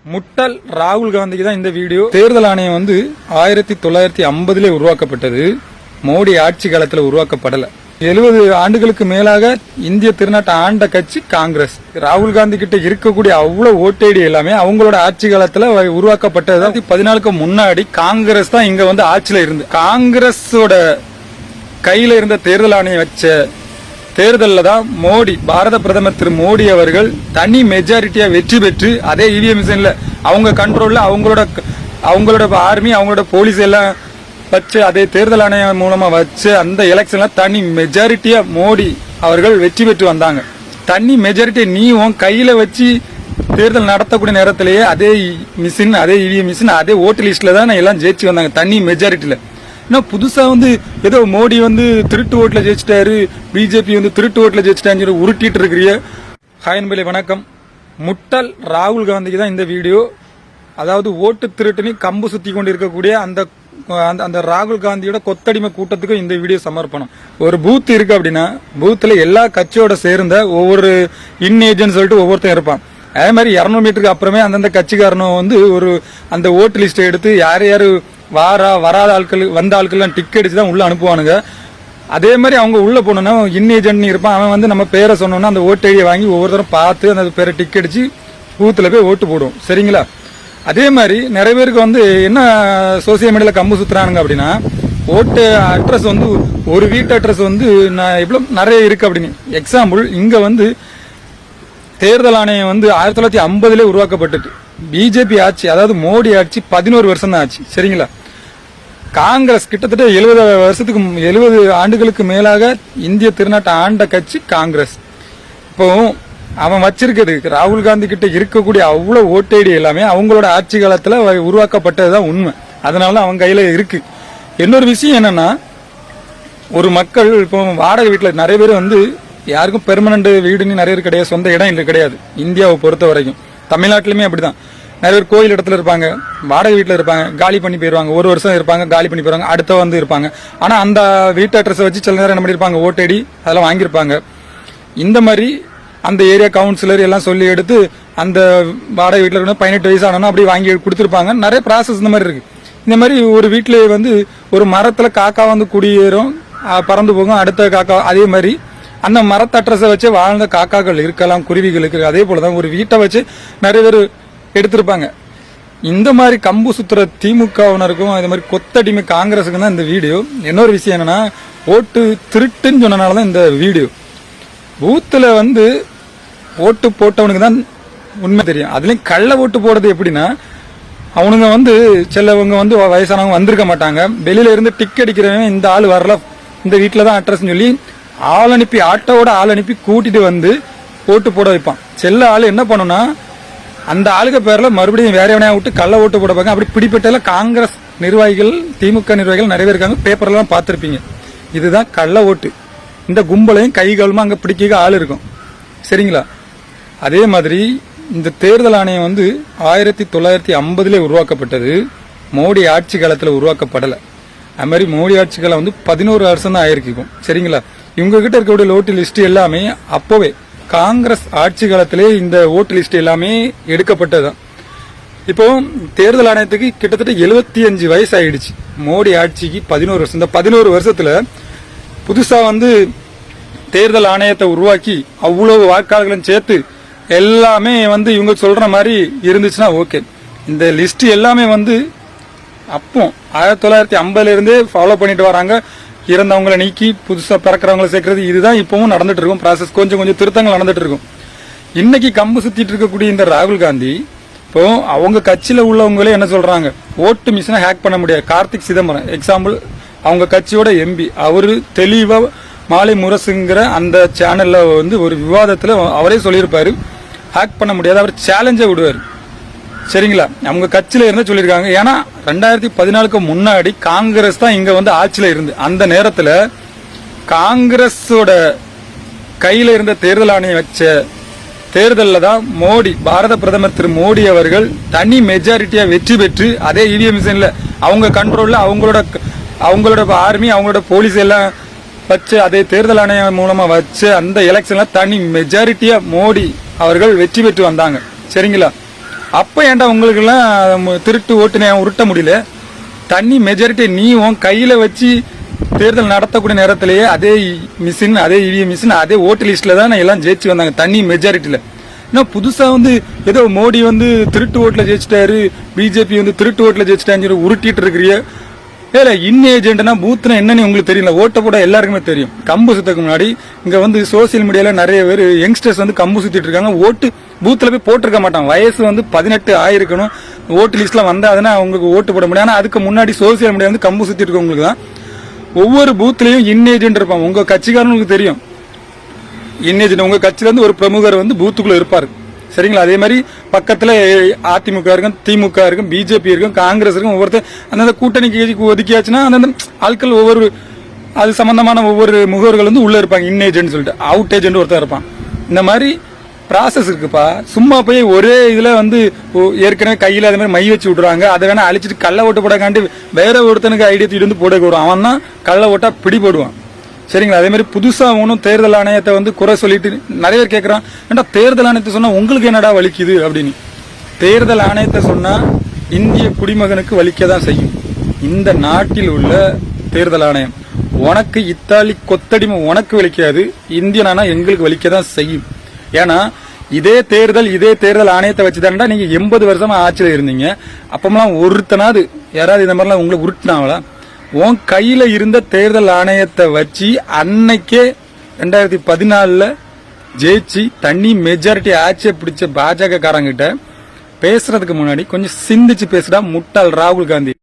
முட்டல் ராகுல் காந்திக்கு தான் இந்த வீடியோ. தேர்தல் ஆணையம் 1950 உருவாக்கப்பட்டது. மோடி ஆட்சி காலத்தில் உருவாக்கப்படல. 70 ஆண்டுகளுக்கு மேலாக இந்திய திருநாட்டை ஆண்ட கட்சி காங்கிரஸ். ராகுல் காந்தி கிட்ட இருக்கக்கூடிய அவ்வளவு ஓட்டேடி எல்லாமே அவங்களோட ஆட்சி காலத்துல உருவாக்கப்பட்டது. 2014 முன்னாடி காங்கிரஸ் தான் இங்க ஆட்சியில இருந்து. காங்கிரஸோட கையில இருந்த தேர்தல் ஆணையம் வச்ச தேர்தலில் தான் மோடி, பாரத பிரதமர் திரு மோடி அவர்கள் தனி மெஜாரிட்டியா வெற்றி பெற்று அதே இவிஎம் மிஷின்ல அவங்க கண்ட்ரோல்ல அவங்களோட ஆர்மி அவங்களோட போலீஸ் எல்லாம் வச்சு அதே தேர்தல் ஆணையம் மூலமா வச்சு அந்த எலெக்ஷன்ல தனி மெஜாரிட்டியா மோடி அவர்கள் வெற்றி பெற்று வந்தாங்க. தனி மெஜாரிட்டியை நீ உன் கையில வச்சு தேர்தல் நடத்தக்கூடிய நேரத்திலேயே அதே மிஷின், அதே இவிஎம் மிஷின், அதே ஓட்டு லிஸ்ட்ல தான் எல்லாம் ஜெயிச்சு வந்தாங்க தனி மெஜாரிட்டியில. புதுசா ஏதோ மோடி திருட்டு ஓட்டுல ஜெயிச்சிட்டாரு, பிஜேபி திருட்டு ஓட்டுல ஜெயிச்சிட்டாரு உருட்டிட்டு இருக்கிறீங்க. ஹாய் வணக்கம். முட்டல் ராகுல் காந்திக்கு தான் இந்த வீடியோ. அதாவது ஓட்டு திருட்டுன்னு கம்பு சுத்தி கொண்டு இருக்கக்கூடிய அந்த ராகுல் காந்தியோட கொத்தடிமை கூட்டத்துக்கும் இந்த வீடியோ சமர்ப்பணம். ஒரு பூத் இருக்கு அப்படின்னா பூத்துல எல்லா கட்சியோட சேர்ந்த ஒவ்வொரு இன் ஏஜென்ட் சொல்லிட்டு ஒவ்வொருத்தரும் இருப்பான். அதே மாதிரி 200 மீட்டருக்கு அப்புறமே அந்தந்த கட்சிக்காரனும் ஒரு அந்த ஓட்டு லிஸ்ட்டை எடுத்து யாரு வராத ஆட்கள் வந்த ஆட்கள் டிக் அடிச்சு தான் உள்ள அனுப்புவானுங்க. அதே மாதிரி அவங்க உள்ள போனோம்னா இன் ஏஜென்ட் இருப்பான். அவன் நம்ம பேரை சொன்னோம்னா அந்த ஓட்டு ஐடியை வாங்கி ஒவ்வொருத்தரும் பார்த்து அந்த பேரை டிக் அடிச்சு பூத்துல போய் ஓட்டு போடுவோம். சரிங்களா? அதே மாதிரி நிறைய பேருக்கு என்ன சோசியல் மீடியால கம்பு சுத்துறானுங்க அப்படின்னா ஓட்டு அட்ரஸ் ஒரு வீட்டு அட்ரஸ் இவ்வளவு நிறைய இருக்கு அப்படின்னு. எக்ஸாம்பிள் இங்க தேர்தல் ஆணையம் 1950 உருவாக்கப்பட்டது. பிஜேபி ஆட்சி, அதாவது மோடி ஆட்சி 11 வருஷம் தான் ஆச்சு. சரிங்களா? காங்கிரஸ் கிட்டத்தட்ட 70 ஆண்டுகளுக்கு மேலாக இந்திய திருநாட்டை ஆண்ட கட்சி காங்கிரஸ். இப்போ அவன் வச்சிருக்கிறது ராகுல் காந்தி கிட்ட இருக்கக்கூடிய அவ்வளவு ஓட்டேடி எல்லாமே அவங்களோட ஆட்சி காலத்துல உருவாக்கப்பட்டதுதான் உண்மை. அதனால அவன் கையில இருக்கு. இன்னொரு விஷயம் என்னன்னா, ஒரு மக்கள் இப்போ வாடகை வீட்டுல நிறைய பேர் யாருக்கும் பெர்மனன்ட் வீடுன்னு நிறைய பேர் கிடையாது, சொந்த இடம் இல்லை கிடையாது. இந்தியாவை பொறுத்த வரைக்கும் தமிழ்நாட்டிலுமே அப்படிதான். நிறைய பேர் கோயில் இடத்துல இருப்பாங்க, வாடகை வீட்டில் இருப்பாங்க, காலி பண்ணி போயிருவாங்க. ஒரு வருஷம் இருப்பாங்க, காலி பண்ணி போயிருவாங்க, அடுத்த இருப்பாங்க. ஆனா அந்த வீட்டு அட்ரஸ் வச்சு சில நேரம் என்ன பண்ணிருப்பாங்க, ஓட்டேடி அதெல்லாம் வாங்கியிருப்பாங்க. இந்த மாதிரி அந்த ஏரியா கவுன்சிலர் எல்லாம் சொல்லி எடுத்து அந்த வாடகை வீட்டில் இருக்கணும் 18 வயசு ஆனோன்னா அப்படி வாங்கி கொடுத்துருப்பாங்க. நிறைய ப்ராசஸ் இந்த மாதிரி இருக்கு. இந்த மாதிரி ஒரு வீட்டிலே ஒரு மரத்துல காக்கா குடியேறும், பறந்து போகும். அடுத்த காக்கா அதே மாதிரி அந்த மரத்து அட்ரஸை வச்சு வாழ்ந்த காக்காக்கள் இருக்கலாம், குருவிகள் இருக்கு. அதே போலதான் ஒரு வீட்டை வச்சு நிறைய பேர் எடுத்திருப்பாங்க. இந்த மாதிரி கம்பு சுத்துற திமுகவினருக்கும் அதே மாதிரி கொத்தடிமை காங்கிரஸுக்கும் தான் இந்த வீடியோ. இன்னொரு விஷயம் என்னன்னா, ஓட்டு திருட்டுன்னு சொன்னனாலதான் இந்த வீடியோ. பூத்துல ஓட்டு போட்டவனுக்கு தான் உண்மை தெரியும். அதுலயும் கள்ள ஓட்டு போடுறது எப்படின்னா, அவனுங்க சிலவங்க வயசானவங்க வந்திருக்க மாட்டாங்க. வெளியில இருந்து டிக் அடிக்கிறவன் இந்த ஆள் வரல, இந்த வீட்டுல தான் அட்ரஸ் சொல்லி ஆள் அனுப்பி, ஆட்டோட ஆள் அனுப்பி கூட்டிட்டு ஓட்டு போட வைப்பான். செல்ல ஆள் என்ன பண்ணுனா அந்த ஆளுக்கு பேர்ல மறுபடியும் வேற எவனையா விட்டு கள்ள ஓட்டு போட பார்க்க. அப்படி பிடிப்பட்ட காங்கிரஸ் நிர்வாகிகள், திமுக நிர்வாகிகள் நிறைய பேர் இருக்காங்க. பேப்பர்லாம் பார்த்திருப்பீங்க. இதுதான் கள்ள ஓட்டு. இந்த கும்பலையும் கைகாலமா அங்க பிடிக்க ஆள் இருக்கும். சரிங்களா? அதே மாதிரி இந்த தேர்தல் ஆணையம் 1950 உருவாக்கப்பட்டது. மோடி ஆட்சி காலத்துல உருவாக்கப்படல. அது மாதிரி மோடி ஆட்சி காலம் 11 வருஷம் தான் ஆயிருக்கும். சரிங்களா? இவங்க கிட்ட இருக்கக்கூடிய ஓட்டு லிஸ்ட் எல்லாமே அப்போவே காங்கிரஸ் ஆட்சி காலத்திலே இந்த ஓட்டு லிஸ்ட் எல்லாமே எடுக்கப்பட்டதுதான். இப்போ தேர்தல் ஆணையத்துக்கு கிட்டத்தட்ட 75 வயசு ஆயிடுச்சு. மோடி ஆட்சிக்கு 11 வருஷம். இந்த 11 வருஷத்துல புதுசா தேர்தல் ஆணையத்தை உருவாக்கி அவ்வளவு வாக்காளர்களும் சேர்த்து எல்லாமே இவங்க சொல்ற மாதிரி இருந்துச்சுன்னா ஓகே. இந்த லிஸ்ட் எல்லாமே அப்போ 1950 இருந்தே ஃபாலோ பண்ணிட்டு வராங்க. இறந்தவங்களை நீக்கி புதுசா பிறக்கிறவங்களை சேர்க்கறது, இதுதான் இப்பவும் நடந்துட்டு இருக்கும் ப்ராசஸ். கொஞ்சம் திருத்தங்கள் நடந்துட்டு இருக்கும். இன்னைக்கு கம்பு சுத்திட்டு இருக்கக்கூடிய இந்த ராகுல் காந்தி இப்போ அவங்க கட்சியில உள்ளவங்களே என்ன சொல்றாங்க, ஓட்டு மிஷினை ஹேக் பண்ண முடியாது. கார்த்திக் சிதம்பரம் எக்ஸாம்பிள், அவங்க கட்சியோட எம்பி, அவரு தெளிவா மாலை முரசுங்கிற அந்த சேனல்ல ஒரு விவாதத்துல அவரே சொல்லியிருப்பாரு, ஹேக் பண்ண முடியாது. அவர் சேலஞ்சை விடுவாரு. சரிங்களா? அவங்க கட்சியில இருந்து சொல்லியிருக்காங்க. ஏன்னா 2014 முன்னாடி காங்கிரஸ் தான் இங்க ஆட்சியில இருந்து. அந்த நேரத்துல காங்கிரஸோட கையில இருந்த தேர்தல் ஆணையம் வச்ச தேர்தலில் தான் மோடி, பாரத பிரதமர் திரு மோடி அவர்கள் தனி மெஜாரிட்டியா வெற்றி பெற்று அதே இவிஎம் மிஷின்ல அவங்க கண்ட்ரோல்ல அவங்களோட ஆர்மி அவங்களோட போலீஸ் எல்லாம் வச்சு அதே தேர்தல் ஆணையம் மூலமா வச்சு அந்த எலெக்ஷன்ல தனி மெஜாரிட்டியா மோடி அவர்கள் வெற்றி பெற்று வந்தாங்க. சரிங்களா? அப்ப ஏன்டா உங்களுக்கு எல்லாம் திருட்டு ஓட்டுனே உருட்ட முடியல? தண்ணி மெஜாரிட்டி நீ உன் கையில வச்சு தேர்தல் நடத்தக்கூடிய நேரத்திலேயே அதே மிஷின், அதே இவிஎம் மிஷின், அதே ஓட்டு லிஸ்ட்ல தான் எல்லாம் ஜெயிச்சு வந்தாங்க தண்ணி மெஜாரிட்டியில. ஏன்னா புதுசா ஏதோ மோடி திருட்டு ஓட்டுல ஜெயிச்சிட்டாரு, பிஜேபி திருட்டு ஓட்டுல ஜெயிச்சிட்டான்னு உருட்டிட்டு இருக்கிறிய. ஏல இன் ஏஜென்ட்னா பூத்னா என்னன்னு உங்களுக்கு தெரியல, ஓட்ட போட எல்லாருக்குமே தெரியும். கம்பு சுத்தக்கு முன்னாடி இங்க சோசியல் மீடியால நிறைய பேர் யங்ஸ்டர்ஸ் கம்பு சுத்திட்டு இருக்காங்க. ஓட்டு பூத்துல போய் போட்டிருக்க மாட்டாங்க. வயசு 18 ஆயிருக்கணும், ஓட்டு லிஸ்ட்ல வந்தாதுன்னா அவங்களுக்கு ஓட்டு போட முடியும். ஆனா அதுக்கு முன்னாடி சோசியல் மீடியா கம்பு சுத்திட்டு இருக்கவங்களுக்கு தான் ஒவ்வொரு பூத்லயும் இன் ஏஜென்ட் இருப்பாங்க. உங்க கட்சிக்காரங்களுக்கு தெரியும் இன் ஏஜென்ட். உங்க கட்சியில ஒரு பிரமுகர் பூத்துக்குள்ள இருப்பாரு, சரிங்களா? அதே மாதிரி பக்கத்துல அதிமுக இருக்கும், திமுக இருக்கும், பிஜேபி இருக்கும், காங்கிரஸ் இருக்கும். ஒவ்வொருத்தர் அந்தந்த கூட்டணிக்கு ஒதுக்கியாச்சுன்னா அந்தந்த ஆட்கள் ஒவ்வொரு அது சம்பந்தமான ஒவ்வொரு முகவர்கள் உள்ள இருப்பாங்க. இன் ஏஜென்ட் சொல்லிட்டு அவுட் ஏஜென்ட் ஒருத்தர் இருப்பான். இந்த மாதிரி ப்ராசஸ் இருக்குப்பா. சும்மா போய் ஒரே இதுல ஏற்கனவே கையில அதே மாதிரி மை வச்சு விடுறாங்க. அதை வேணா அழிச்சிட்டு கள்ள ஓட்டு போடக்காண்டி வேற ஒருத்தனுக்கு ஐடியா தூக்கிட்டு போட வருவான். அவன் தான் கள்ள ஓட்டா பிடிபடுவான், சரிங்களா? அதே மாதிரி புதுசா தேர்தல் ஆணையத்தை குறை சொல்லிட்டு நிறைய பேர் கேட்கறான், ஏன்டா தேர்தல் ஆணையத்தை சொன்னா உங்களுக்கு என்னடா வலிக்குது அப்படின்னு. தேர்தல் ஆணையத்தை சொன்னா இந்திய குடிமகனுக்கு வலிக்கதான் செய்யும். இந்த நாட்டில் உள்ள தேர்தல் ஆணையம் உனக்கு இத்தாலி கொத்தடிமை உனக்கு வலிக்காது, இந்தியனானா எங்களுக்கு வலிக்கதான் செய்யும். ஏன்னா இதே தேர்தல் ஆணையத்தை வச்சுதான்டா நீங்க 80 வருஷமா ஆட்சியில இருந்தீங்க. அப்பமெல்லாம் ஒருத்தனாவது யாராவது இந்த மாதிரிலாம் உங்களை உருட்டினாங்களா? உன் கையில இருந்த தேர்தல் ஆணையத்தை வச்சு அன்னைக்கே 2014 ஜெயிச்சு தண்ணி மெஜாரிட்டி ஆட்சியை பிடிச்ச பாஜக காரங்கிட்ட பேசுறதுக்கு முன்னாடி கொஞ்சம் சிந்திச்சு பேசுடா முட்டாள் ராகுல் காந்தி.